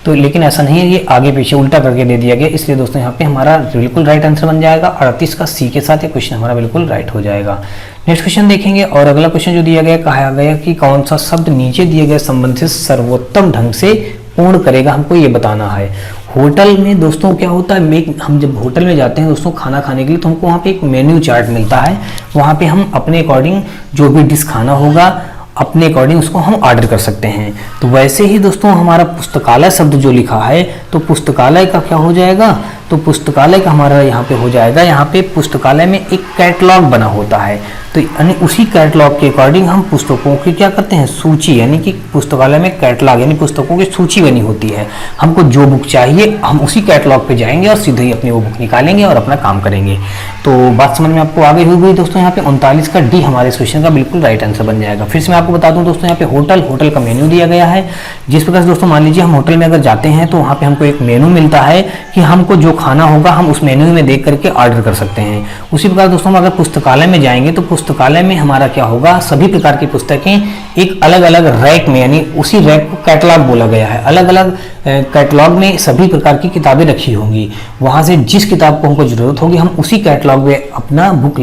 तो लेकिन ऐसा नहीं है, ये आगे पीछे उल्टा करके दे दिया गया, इसलिए दोस्तों यहाँ पे हमारा बिल्कुल राइट आंसर बन जाएगा 38 का सी के साथ ये क्वेश्चन हमारा बिल्कुल राइट हो जाएगा। नेक्स्ट क्वेश्चन देखेंगे, और अगला क्वेश्चन जो दिया गया, कहा गया कि कौन सा शब्द नीचे दिए गए संबंध से सर्वोत्तम ढंग से पूर्ण करेगा, हमको ये बताना है। होटल में दोस्तों क्या होता है, हम जब होटल में जाते हैं दोस्तों खाना खाने के लिए, तो हमको वहाँ पे एक मेन्यू चार्ट मिलता है। वहाँ पे हम अपने अकॉर्डिंग जो भी डिश खाना होगा अपने अकॉर्डिंग उसको हम ऑर्डर कर सकते हैं। तो वैसे ही दोस्तों हमारा पुस्तकालय शब्द जो लिखा है, तो पुस्तकालय का क्या हो जाएगा, तो पुस्तकालय का हमारा यहाँ पे हो जाएगा, यहाँ पे पुस्तकालय में एक कैटलॉग बना होता है। तो यानी उसी कैटलॉग के अकॉर्डिंग हम पुस्तकों की क्या करते हैं, सूची, यानी कि पुस्तकालय में कैटलॉग यानी पुस्तकों की सूची बनी होती है। हमको जो बुक चाहिए हम उसी कैटलॉग पे जाएंगे और सीधे ही अपनी वो बुक निकालेंगे और अपना काम करेंगे। तो बात समझ में आपको आ गई होगी दोस्तों। यहाँ पे 39 का डी हमारे इस क्वेश्चन का बिल्कुल राइट आंसर बन जाएगा। फिर से मैं आपको बता दूं दोस्तों, यहाँ पे होटल का मेन्यू दिया गया है। जिस प्रकार से दोस्तों मान लीजिए हम होटल में अगर जाते हैं तो वहाँ पे हमको एक मेन्यू मिलता है कि हमको जो खाना होगा हम उस मेन्यू में देख करके ऑर्डर कर सकते हैं। उसी प्रकार दोस्तों हम अगर पुस्तकालय में जाएंगे तो पुस्तकालय में हमारा क्या होगा, सभी प्रकार की पुस्तकें एक अलग अलग रैक में, यानी उसी रैक को कैटलॉग बोला गया है, अलग अलग कैटलॉग में सभी प्रकार की किताबें रखी होंगी। वहां से जिस किताब को हमको जरूरत होगी हम उसी कैटलॉग में अपना बुक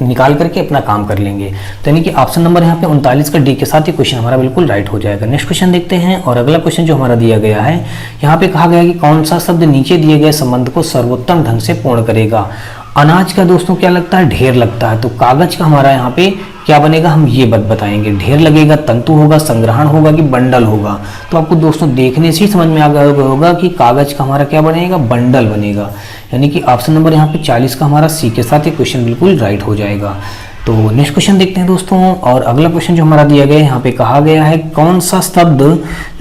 निकाल करके अपना काम कर लेंगे। तो यानी कि ऑप्शन नंबर यहाँ पे 39 का डी के साथ ये क्वेश्चन हमारा बिल्कुल राइट हो जाएगा। नेक्स्ट क्वेश्चन देखते हैं। और अगला क्वेश्चन जो हमारा दिया गया है, यहाँ पे कहा गया है कि कौन सा शब्द नीचे दिए गए संबंध को सर्वोत्तम ढंग से पूर्ण करेगा। अनाज का दोस्तों क्या लगता है, ढेर लगता है। तो कागज का हमारा यहाँ पे क्या बनेगा, हम ये बताएंगे। ढेर लगेगा, तंतु होगा, संग्रहण होगा कि बंडल होगा। तो आपको दोस्तों देखने से ही समझ में आ गया होगा कि कागज का हमारा क्या बनेगा, बंडल बनेगा। यानी कि ऑप्शन नंबर यहाँ पे 40 का हमारा सी के साथ ये क्वेश्चन बिल्कुल राइट हो जाएगा। तो नेक्स्ट क्वेश्चन देखते हैं दोस्तों। और अगला क्वेश्चन जो हमारा दिया गया है, यहाँ पे कहा गया है कौन सा शब्द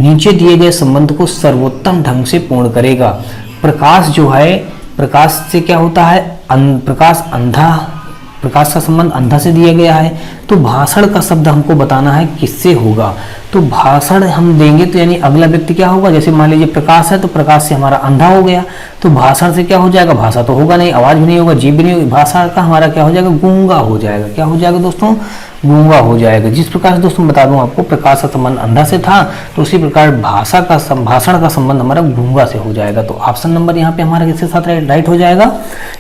नीचे दिए गए संबंध को सर्वोत्तम ढंग से पूर्ण करेगा। प्रकाश जो है, प्रकाश से क्या होता है, प्रकाश अंधा, प्रकाश का संबंध अंधा से दिया गया है। तो भाषण का शब्द हमको बताना है किससे होगा। तो भाषण हम देंगे तो यानी अगला व्यक्ति क्या होगा, जैसे मान लीजिए प्रकाश है तो प्रकाश से हमारा अंधा हो गया, तो भाषण से क्या हो जाएगा, भाषा तो होगा नहीं, आवाज भी नहीं होगा, जीभ भी नहीं होगी, भाषा का हमारा क्या हो जाएगा, गूंगा हो जाएगा। क्या हो जाएगा दोस्तों, गूंगा हो जाएगा। जिस प्रकार से दोस्तों बता दूं आपको प्रकाश का संबंध अंधा से था, तो उसी प्रकार भाषण का संबंध हमारा गूंगा से हो जाएगा। तो ऑप्शन नंबर यहाँ पे हमारा किसके साथ राइट हो जाएगा,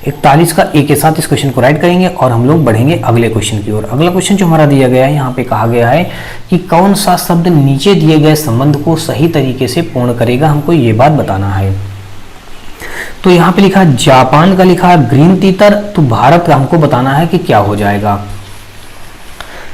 41 का ए के साथ इस क्वेश्चन को राइट करेंगे और हम लोग बढ़ेंगे अगले क्वेश्चन की ओर। अगला क्वेश्चन जो हमारा दिया गया है, यहाँ पे कहा गया है कि कौन सा शब्द नीचे दिए गए संबंध को सही तरीके से पूर्ण करेगा, हमको ये बात बताना है। तो यहाँ पे लिखा जापान का लिखा ग्रीन तीतर, तो भारत का हमको बताना है कि क्या हो जाएगा।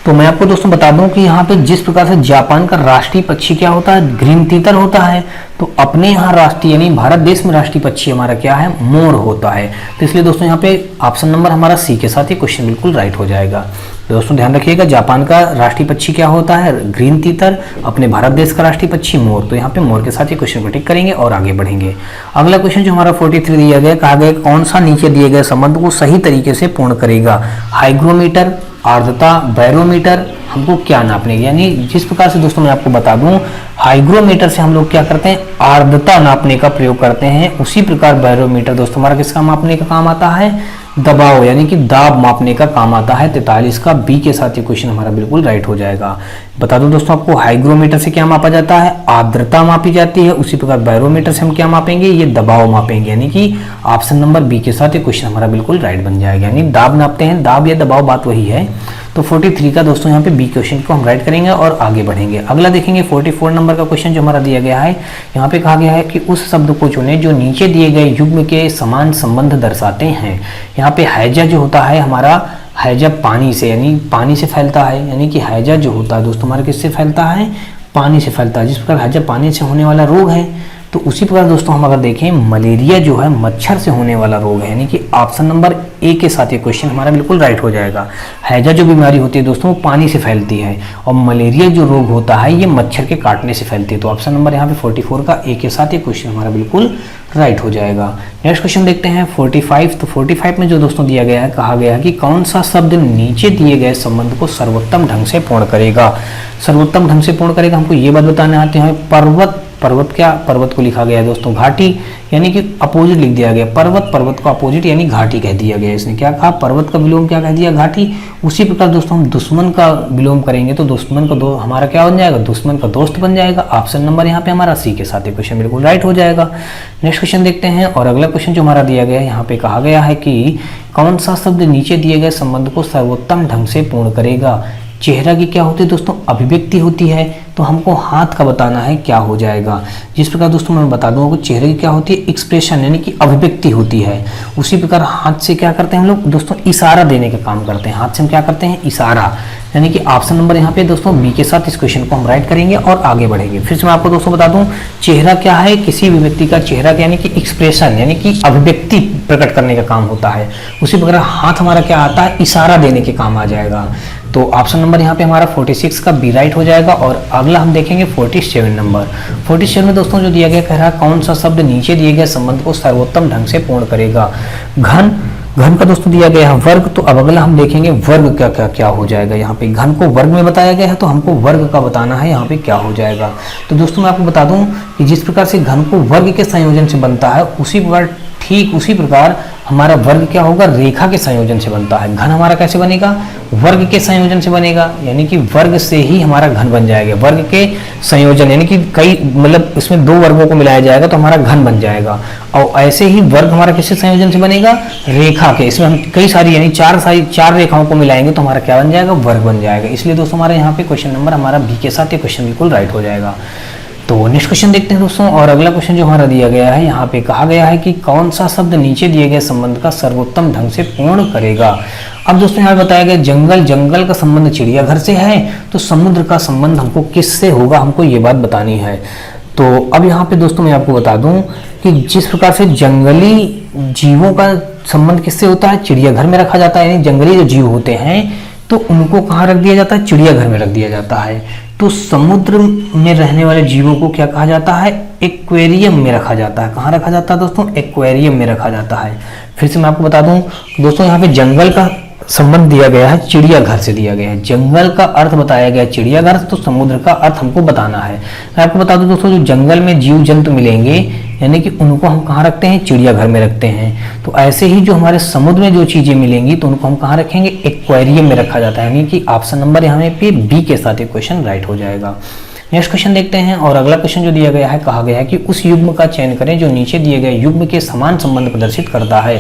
तो मैं आपको दोस्तों बता दूं कि यहाँ पे जिस प्रकार से जापान का राष्ट्रीय पक्षी क्या होता है, ग्रीन तीतर होता है, तो अपने यहाँ राष्ट्रीय यानी भारत देश में राष्ट्रीय पक्षी हमारा क्या है, मोर होता है। तो इसलिए दोस्तों यहाँ पे ऑप्शन नंबर हमारा सी के साथ ये क्वेश्चन बिल्कुल राइट हो जाएगा। दोस्तों ध्यान रखिएगा, जापान का राष्ट्रीय पक्षी क्या होता है, ग्रीन तीतर, अपने भारत देश का राष्ट्रीय पक्षी मोर। तो यहाँ पे मोर के साथ ये क्वेश्चन को टिक करेंगे और आगे बढ़ेंगे। अगला क्वेश्चन जो हमारा 43 दिया गया, कहा गया कौन सा नीचे दिए गए संबंध को सही तरीके से पूर्ण करेगा। हाइग्रोमीटर, आर्द्रता, बैरोमीटर, हमको क्या नापने, यानी जिस प्रकार से दोस्तों मैं आपको बता दूं, हाइग्रोमीटर से हम लोग क्या करते हैं, आर्द्रता नापने का प्रयोग करते हैं। उसी प्रकार बैरोमीटर दोस्तों हमारा किसका मापने का काम आता है, दबाव यानी कि दाब मापने का काम आता है। 43 का बी के साथ ये क्वेश्चन हमारा बिल्कुल राइट हो जाएगा। बता दूं दोस्तों आपको, हाइग्रोमीटर से क्या मापा जाता है, आर्द्रता मापी जाती है। उसी प्रकार बैरोमीटर से हम क्या मापेंगे, ये दबाव मापेंगे। यानी कि ऑप्शन नंबर बी के साथ ये क्वेश्चन हमारा बिल्कुल राइट बन जाएगा। यानी दाब नापते हैं, दाब या दबाव बात वही है। तो 43 का दोस्तों यहाँ पे बी क्वेश्चन को हम राइट करेंगे और आगे बढ़ेंगे। अगला देखेंगे 44 नंबर का क्वेश्चन जो हमारा दिया गया है, यहाँ पे कहा गया है कि उस शब्द को चुने जो नीचे दिए गए युग्म के समान संबंध दर्शाते हैं। यहाँ पे हैजा जो होता है हमारा, हैजा पानी से यानी पानी से फैलता है, यानी कि हैजा जो होता है दोस्तों हमारा किससे फैलता है, पानी से फैलता है। जिस प्रकार हैजा पानी से होने वाला रोग है, तो उसी प्रकार दोस्तों हम अगर देखें मलेरिया जो है मच्छर से होने वाला रोग है। यानी कि ऑप्शन नंबर ए के साथ ये क्वेश्चन हमारा बिल्कुल राइट हो जाएगा। हैजा जो बीमारी होती है दोस्तों वो पानी से फैलती है और मलेरिया जो रोग होता है ये मच्छर के काटने से फैलती है। तो ऑप्शन नंबर यहाँ पे 44 का ए के साथ ये क्वेश्चन हमारा बिल्कुल राइट हो जाएगा। नेक्स्ट क्वेश्चन देखते हैं 45। तो 45 में जो दोस्तों दिया गया है, कहा गया है कि कौन सा शब्द नीचे दिए गए संबंध को सर्वोत्तम ढंग से पूर्ण करेगा। सर्वोत्तम ढंग से पूर्ण करेगा, हमको ये बात बताने आते हैं। पर्वत, पर्वत क्या, पर्वत को लिखा गया है दोस्तों घाटी, यानी कि अपोजिट लिख दिया गया। पर्वत, पर्वत को अपोजिट यानी घाटी कह दिया गया। इसने क्या कहा, पर्वत का विलोम क्या कह दिया, घाटी। उसी प्रकार दोस्तों हम दुश्मन का विलोम करेंगे तो दुश्मन का हमारा क्या बन जाएगा, दुश्मन का दोस्त बन जाएगा। ऑप्शन नंबर यहाँ पे हमारा सी के साथ ये क्वेश्चन बिल्कुल राइट हो जाएगा। नेक्स्ट क्वेश्चन देखते हैं। और अगला क्वेश्चन जो हमारा दिया गया है, यहाँ पे कहा गया है कि कौन सा शब्द नीचे दिए गए संबंध को सर्वोत्तम ढंग से पूर्ण करेगा। चेहरा की क्या होती है दोस्तों, अभिव्यक्ति होती है। तो हमको हाथ का बताना है क्या हो जाएगा। जिस प्रकार दोस्तों मैं बता दूं आपको, चेहरे की क्या होती है, एक्सप्रेशन यानी कि अभिव्यक्ति होती है। उसी प्रकार हाथ से क्या करते हैं हम लोग दोस्तों, इशारा देने का काम करते हैं। हाथ से हम क्या करते हैं, इशारा, यानी कि ऑप्शन नंबर यहाँ पे दोस्तों बी के साथ इस क्वेश्चन को हम राइट करेंगे और आगे बढ़ेंगे। फिर से मैं आपको दोस्तों बता दूं, चेहरा क्या है, किसी भी व्यक्ति का चेहरा यानी कि एक्सप्रेशन यानी कि अभिव्यक्ति प्रकट करने का काम होता है। उसी प्रकार हाथ हमारा क्या आता है, इशारा देने के काम आ जाएगा। तो ऑप्शन नंबर यहाँ पे हमारा 46 का बी राइट हो जाएगा। और अगला हम देखेंगे 47 नंबर। 47 में दोस्तों जो दिया गया कह रहा है, कौन सा शब्द नीचे दिए गए संबंध को सर्वोत्तम ढंग से पूर्ण करेगा। घन, घन का दोस्तों दिया गया है वर्ग। तो अब अगला हम देखेंगे वर्ग क्या क्या क्या हो जाएगा। यहाँ पे घन को वर्ग में बताया गया है, तो हमको वर्ग का बताना है यहाँ पे क्या हो जाएगा। तो दोस्तों मैं आपको बता दूं कि जिस प्रकार से घन को वर्ग के संयोजन से बनता है, उसी प्रकार ठीक उसी प्रकार हमारा वर्ग क्या होगा, रेखा के संयोजन से बनता है। घन हमारा कैसे बनेगा, वर्ग के संयोजन से बनेगा, यानी कि वर्ग से ही हमारा घन बन जाएगा। वर्ग के संयोजन यानी कि कई मतलब इसमें दो वर्गों को मिलाया जाएगा तो हमारा घन बन जाएगा। और ऐसे ही वर्ग हमारा किससे संयोजन से बनेगा, रेखा के। इसमें हम कई सारी यानी चार रेखाओं को मिलाएंगे तो हमारा क्या बन जाएगा, वर्ग बन जाएगा। इसलिए दोस्तों हमारे यहाँ पे क्वेश्चन नंबर हमारा बी के साथ ये क्वेश्चन बिल्कुल राइट हो जाएगा। तो नेक्स्ट क्वेश्चन देखते हैं दोस्तों। और अगला क्वेश्चन जो हमारा दिया गया है, यहाँ पे कहा गया है कि कौन सा शब्द नीचे दिए गए संबंध का सर्वोत्तम ढंग से पूर्ण करेगा। अब दोस्तों यहाँ बताया गया जंगल, जंगल का संबंध चिड़ियाघर से है, तो समुद्र का संबंध हमको किससे होगा, हमको ये बात बतानी है। तो अब यहाँ पे दोस्तों मैं आपको बता दूं कि जिस प्रकार से जंगली जीवों का संबंध किससे होता है, चिड़ियाघर में रखा जाता है। यानी जंगली जो जीव होते हैं तो उनको कहाँ रख दिया जाता है, चिड़ियाघर में रख दिया जाता है। तो समुद्र में रहने वाले जीवों को क्या कहा जाता है, एक्वेरियम में रखा जाता है। कहाँ रखा जाता है दोस्तों, एक्वेरियम में रखा जाता है। फिर से मैं आपको बता दूं दोस्तों, यहाँ पे जंगल का संबंध दिया गया है, चिड़ियाघर से दिया गया है। जंगल का अर्थ बताया गया चिड़ियाघर, तो समुद्र का अर्थ हमको बताना है। मैं आपको बता दूं दोस्तों, जो जंगल में जीव जंतु मिलेंगे यानी कि उनको हम कहाँ रखते हैं, चिड़ियाघर में रखते हैं। तो ऐसे ही जो हमारे समुद्र में जो चीजें मिलेंगी तो उनको हम कहाँ रखेंगे, एक्वेरियम में रखा जाता है। यानी कि ऑप्शन नंबर यहाँ पे बी के साथ ये क्वेश्चन राइट हो जाएगा। नेक्स्ट क्वेश्चन देखते हैं। और अगला क्वेश्चन जो दिया गया है, कहा गया है कि उस युग्म का चयन करें जो नीचे दिए गए युग्म के समान संबंध प्रदर्शित करता है।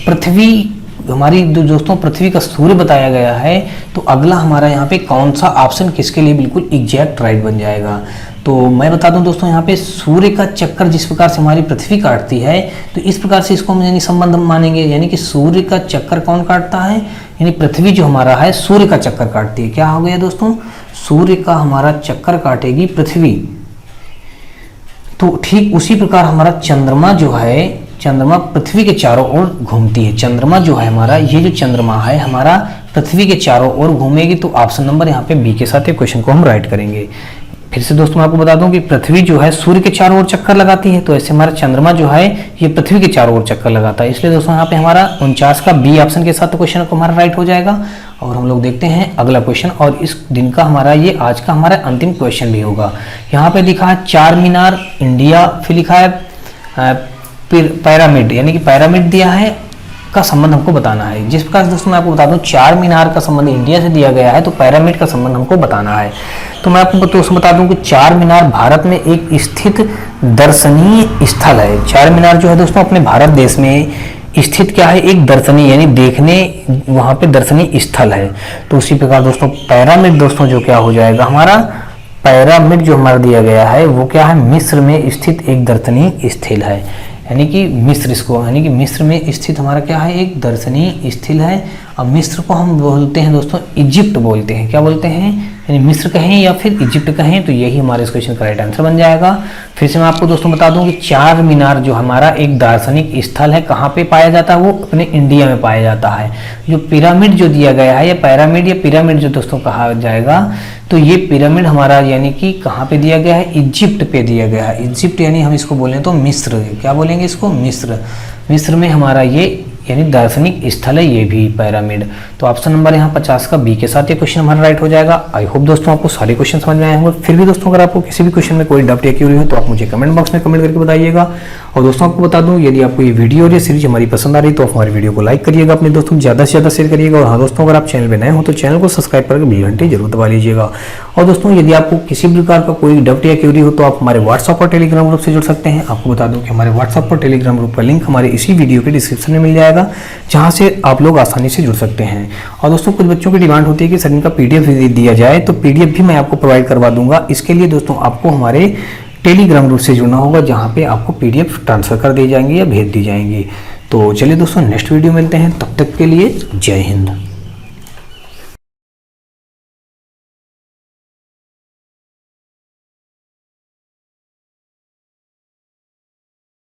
पृथ्वी हमारी दोस्तों, पृथ्वी का सूर्य बताया गया है, तो अगला हमारा यहाँ पे कौन सा ऑप्शन किसके लिए बिल्कुल एग्जैक्ट राइट बन जाएगा। तो मैं बता दूं दोस्तों, यहाँ पे सूर्य का चक्कर जिस प्रकार से हमारी पृथ्वी काटती है, तो इस प्रकार से इसको हम यानी संबंध मानेंगे। यानी कि सूर्य का चक्कर कौन काटता है, यानी पृथ्वी जो हमारा है सूर्य का चक्कर काटती है। क्या हो गया दोस्तों, सूर्य का हमारा चक्कर काटेगी पृथ्वी। तो ठीक उसी प्रकार हमारा चंद्रमा जो है, चंद्रमा पृथ्वी के चारों ओर घूमती है। चंद्रमा जो है हमारा, ये जो चंद्रमा है हमारा पृथ्वी के चारों ओर घूमेगी। तो ऑप्शन नंबर यहाँ पे बी के साथ ये क्वेश्चन को हम राइट करेंगे। फिर से दोस्तों मैं आपको बता दूं कि पृथ्वी जो है सूर्य के चारों ओर चक्कर लगाती है, तो ऐसे हमारा चंद्रमा जो है ये पृथ्वी के चारों ओर चक्कर लगाता है। इसलिए दोस्तों यहाँ पे हमारा 49 का बी ऑप्शन के साथ क्वेश्चन को हमारा राइट हो जाएगा। और हम लोग देखते हैं अगला क्वेश्चन, और इस दिन का हमारा ये आज का हमारा अंतिम क्वेश्चन भी होगा। यहाँ पे लिखा है चार मीनार इंडिया, फिर लिखा है पैरामिड, यानी कि पैरामिड दिया है का संबंध हमको बताना है। जिस प्रकार दोस्तों मैं आपको बता दूं, चार मीनार का संबंध इंडिया से दिया गया है, तो पैरामिड का संबंध हमको बताना है। तो मैं आपको दोस्तों बता दूं कि चार मीनार भारत में एक स्थित दर्शनीय स्थल है। चार मीनार जो है दोस्तों अपने भारत देश में स्थित क्या है, एक दर्शनीय यानी देखने वहां पे दर्शनीय स्थल है। तो उसी प्रकार दोस्तों पैरामिड दोस्तों जो क्या हो जाएगा हमारा, पैरामिड जो हमारा दिया गया है वो क्या है, मिस्र में स्थित एक दर्शनीय स्थल है। यानी कि मिस्र इसको, यानी कि मिस्र में स्थित हमारा क्या है, एक दर्शनीय स्थल है। अब मिस्र को हम बोलते हैं दोस्तों इजिप्ट बोलते हैं। क्या बोलते हैं, यानी मिस्र कहें या फिर इजिप्ट कहें, तो यही हमारे इस क्वेश्चन का राइट आंसर बन जाएगा। फिर से मैं आपको दोस्तों बता दूं कि चार मीनार जो हमारा एक दार्शनिक स्थल है, कहाँ पे पाया जाता है, वो अपने इंडिया में पाया जाता है। जो पिरामिड जो दिया गया है, या पैरामिड या पिरामिड जो दोस्तों कहा जाएगा, तो ये पिरामिड हमारा यानी कि कहाँ पे दिया गया है, इजिप्ट पे दिया गया है। इजिप्ट यानी हम इसको बोलें तो मिस्र, क्या बोलेंगे इसको, मिस्र। मिस्र में हमारा ये यानी दार्शनिक स्थल है ये भी पैरामिड। तो ऑप्शन नंबर यहाँ 50 का बी के साथ ये क्वेश्चन हमारा राइट हो जाएगा। आई होप दोस्तों आपको सारे क्वेश्चन समझ में आए होंगे। फिर भी दोस्तों अगर आपको किसी भी क्वेश्चन में कोई डाउट या क्यूरी हो तो आप मुझे कमेंट बॉक्स में कमेंट करके बताइएगा। और दोस्तों आपको बता दूं, यदि आपको ये वीडियो और ये सीरीज हमारी पसंद आ रही तो आप हमारी वीडियो को लाइक करिएगा, अपने दोस्तों ज़्यादा से ज़्यादा शेयर करिएगा। और हाँ दोस्तों, अगर आप चैनल पर नए हो तो चैनल को सब्सक्राइब करके बेल घंटी जरूर दबा लीजिएगा। और दोस्तों यदि आपको किसी भी प्रकार का कोई डाउट या क्वेरी हो तो आप हमारे व्हाट्सएप और टेलीग्राम ग्रुप से जुड़ सकते हैं। आपको बता दूं कि हमारे व्हाट्सएप और टेलीग्राम ग्रुप का लिंक हमारे इसी वीडियो के डिस्क्रिप्शन में मिल जाएगा, जहां से आप लोग आसानी से जुड़ सकते हैं। और दोस्तों कुछ बच्चों की डिमांड होती है कि सर इनका पीडीएफ दिया जाए, तो पीडीएफ भी मैं आपको प्रोवाइड करवा दूंगा। इसके लिए दोस्तों आपको हमारे टेलीग्राम ग्रुप से जुड़ना होगा, जहाँ पे आपको पीडीएफ ट्रांसफर कर दी जाएंगी या भेज दी जाएंगी। तो चलिए दोस्तों नेक्स्ट वीडियो मिलते हैं, तब तक के लिए जय हिंद।